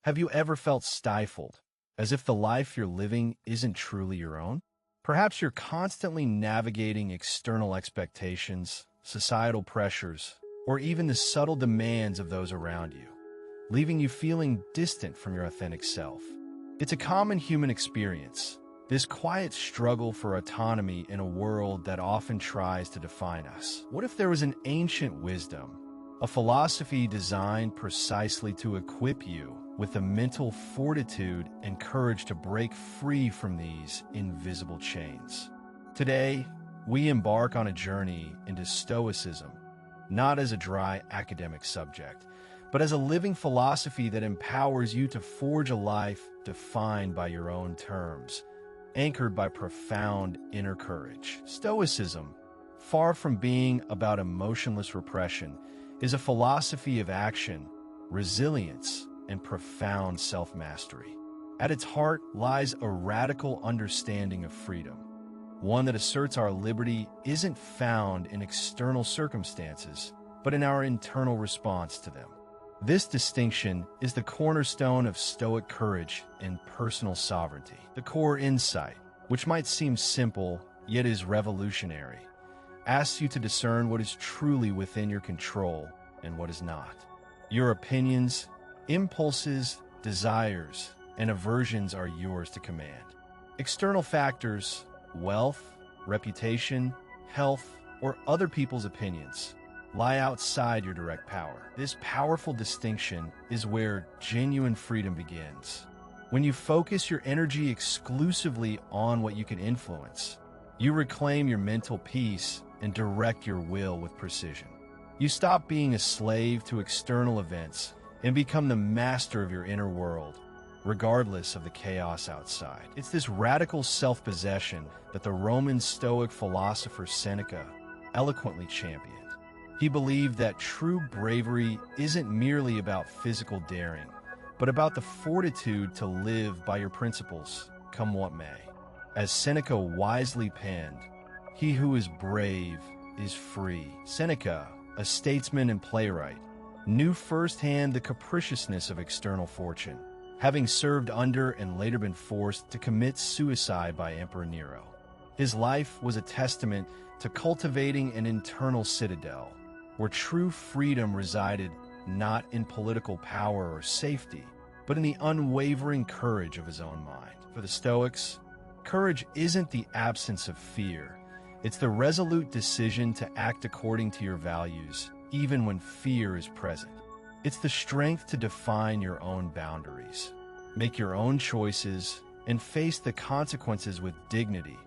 Have you ever felt stifled, as if the life you're living isn't truly your own? Perhaps you're constantly navigating external expectations, societal pressures, or even the subtle demands of those around you, leaving you feeling distant from your authentic self. It's a common human experience, this quiet struggle for autonomy in a world that often tries to define us. What if there was an ancient wisdom, a philosophy designed precisely to equip you with the mental fortitude and courage to break free from these invisible chains? Today, we embark on a journey into Stoicism, not as a dry academic subject, but as a living philosophy that empowers you to forge a life defined by your own terms, anchored by profound inner courage. Stoicism, far from being about emotionless repression, is a philosophy of action, resilience, and profound self-mastery. At its heart lies a radical understanding of freedom, one that asserts our liberty isn't found in external circumstances, but in our internal response to them. This distinction is the cornerstone of Stoic courage and personal sovereignty. The core insight, which might seem simple, yet is revolutionary, asks you to discern what is truly within your control and what is not. Your opinions, impulses, desires, and aversions are yours to command. External factors, wealth, reputation, health, or other people's opinions, lie outside your direct power. This powerful distinction is where genuine freedom begins. When you focus your energy exclusively on what you can influence, you reclaim your mental peace and direct your will with precision. You stop being a slave to external events and become the master of your inner world, regardless of the chaos outside. It's this radical self-possession that the Roman Stoic philosopher Seneca eloquently championed. He believed that true bravery isn't merely about physical daring, but about the fortitude to live by your principles, come what may. As Seneca wisely penned, "He who is brave is free." Seneca, a statesman and playwright, knew firsthand the capriciousness of external fortune, having served under and later been forced to commit suicide by Emperor Nero. His life was a testament to cultivating an internal citadel, where true freedom resided not in political power or safety, but in the unwavering courage of his own mind. For the Stoics, courage isn't the absence of fear. It's the resolute decision to act according to your values, even when fear is present. It's the strength to define your own boundaries, make your own choices, and face the consequences with dignity,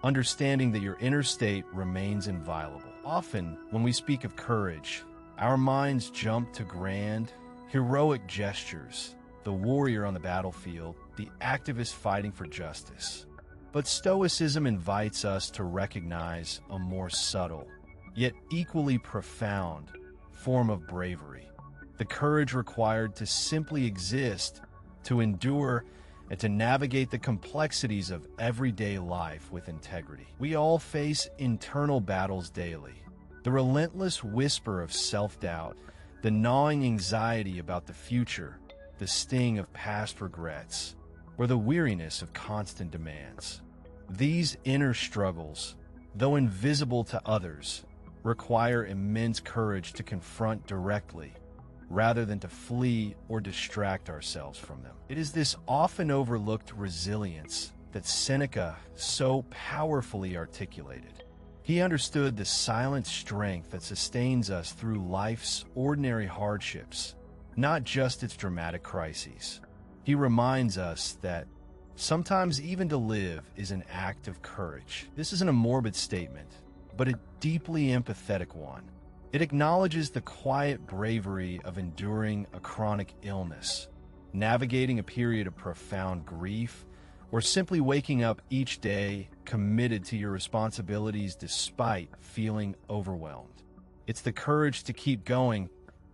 understanding that your inner state remains inviolable. Often, when we speak of courage, our minds jump to grand, heroic gestures, the warrior on the battlefield, the activist fighting for justice. But Stoicism invites us to recognize a more subtle, yet equally profound, form of bravery. The courage required to simply exist, to endure, and to navigate the complexities of everyday life with integrity. We all face internal battles daily. The relentless whisper of self-doubt, the gnawing anxiety about the future, the sting of past regrets, or the weariness of constant demands. These inner struggles, though invisible to others, require immense courage to confront directly, rather than to flee or distract ourselves from them. It is this often overlooked resilience that Seneca so powerfully articulated. He understood the silent strength that sustains us through life's ordinary hardships, not just its dramatic crises. He reminds us that sometimes even to live is an act of courage. This isn't a morbid statement, but a deeply empathetic one. It acknowledges the quiet bravery of enduring a chronic illness, navigating a period of profound grief, or simply waking up each day committed to your responsibilities despite feeling overwhelmed. It's the courage to keep going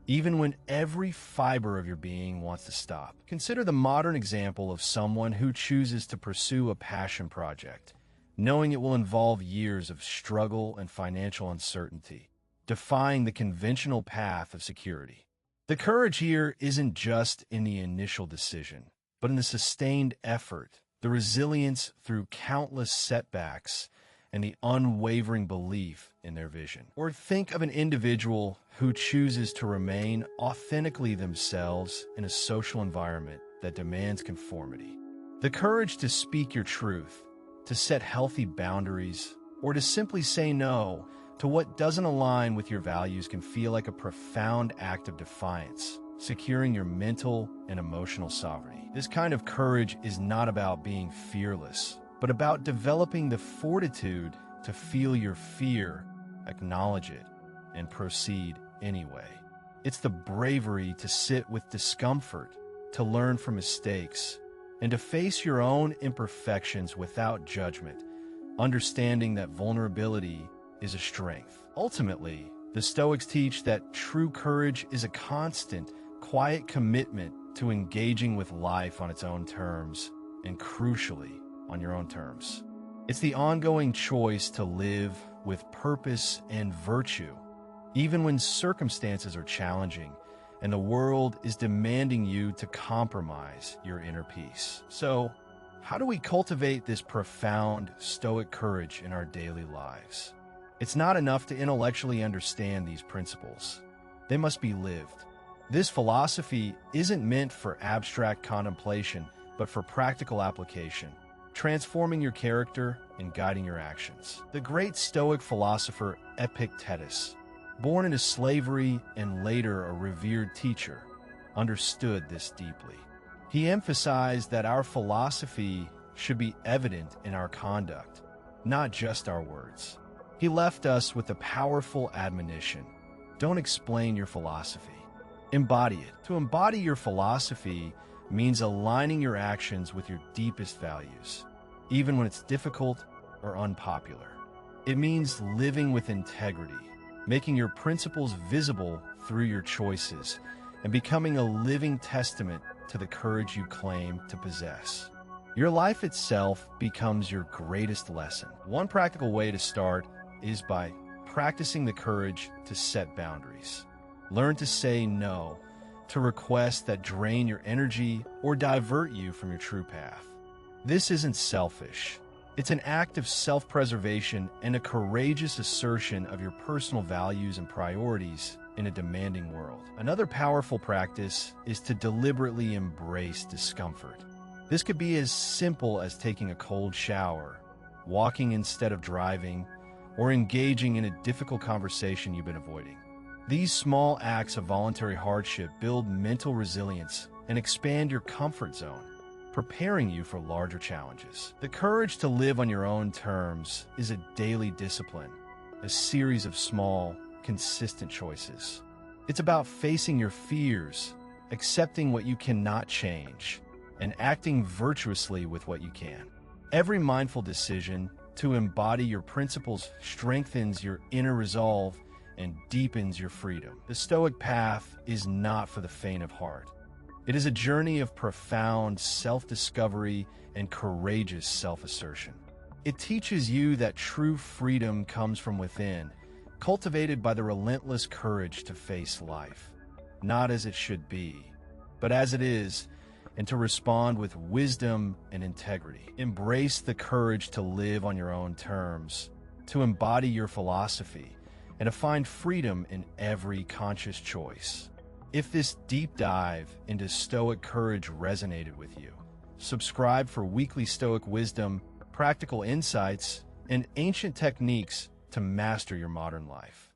even when every fiber of your being wants to stop. Consider the modern example of someone who chooses to pursue a passion project, knowing it will involve years of struggle and financial uncertainty, defying the conventional path of security. The courage here isn't just in the initial decision, but in the sustained effort, the resilience through countless setbacks, and the unwavering belief in their vision. Or think of an individual who chooses to remain authentically themselves in a social environment that demands conformity. The courage to speak your truth, to set healthy boundaries, or to simply say no to what doesn't align with your values can feel like a profound act of defiance, securing your mental and emotional sovereignty. This kind of courage is not about being fearless, but about developing the fortitude to feel your fear, acknowledge it, and proceed anyway. It's the bravery to sit with discomfort, to learn from mistakes, and to face your own imperfections without judgment, understanding that vulnerability is a strength. Ultimately, the Stoics teach that true courage is a constant, quiet commitment to engaging with life on its own terms, and crucially, on your own terms. It's the ongoing choice to live with purpose and virtue, even when circumstances are challenging and the world is demanding you to compromise your inner peace. So, how do we cultivate this profound Stoic courage in our daily lives? It's not enough to intellectually understand these principles. They must be lived. This philosophy isn't meant for abstract contemplation, but for practical application, transforming your character and guiding your actions. The great Stoic philosopher Epictetus, born into slavery and later a revered teacher, understood this deeply. He emphasized that our philosophy should be evident in our conduct, not just our words. He left us with a powerful admonition: don't explain your philosophy, embody it. To embody your philosophy means aligning your actions with your deepest values, even when it's difficult or unpopular. It means living with integrity, making your principles visible through your choices, and becoming a living testament to the courage you claim to possess. Your life itself becomes your greatest lesson. One practical way to start is by practicing the courage to set boundaries. Learn to say no to requests that drain your energy or divert you from your true path. This isn't selfish. It's an act of self-preservation and a courageous assertion of your personal values and priorities in a demanding world. Another powerful practice is to deliberately embrace discomfort. This could be as simple as taking a cold shower, walking instead of driving, or engaging in a difficult conversation you've been avoiding. These small acts of voluntary hardship build mental resilience and expand your comfort zone, preparing you for larger challenges. The courage to live on your own terms is a daily discipline, a series of small, consistent choices. It's about facing your fears, accepting what you cannot change, and acting virtuously with what you can. Every mindful decision to embody your principles strengthens your inner resolve and deepens your freedom. The Stoic path is not for the faint of heart. It is a journey of profound self-discovery and courageous self-assertion. It teaches you that true freedom comes from within, cultivated by the relentless courage to face life, not as it should be, but as it is, and to respond with wisdom and integrity. Embrace the courage to live on your own terms, to embody your philosophy, and to find freedom in every conscious choice. If this deep dive into Stoic courage resonated with you, subscribe for weekly Stoic wisdom, practical insights, and ancient techniques to master your modern life.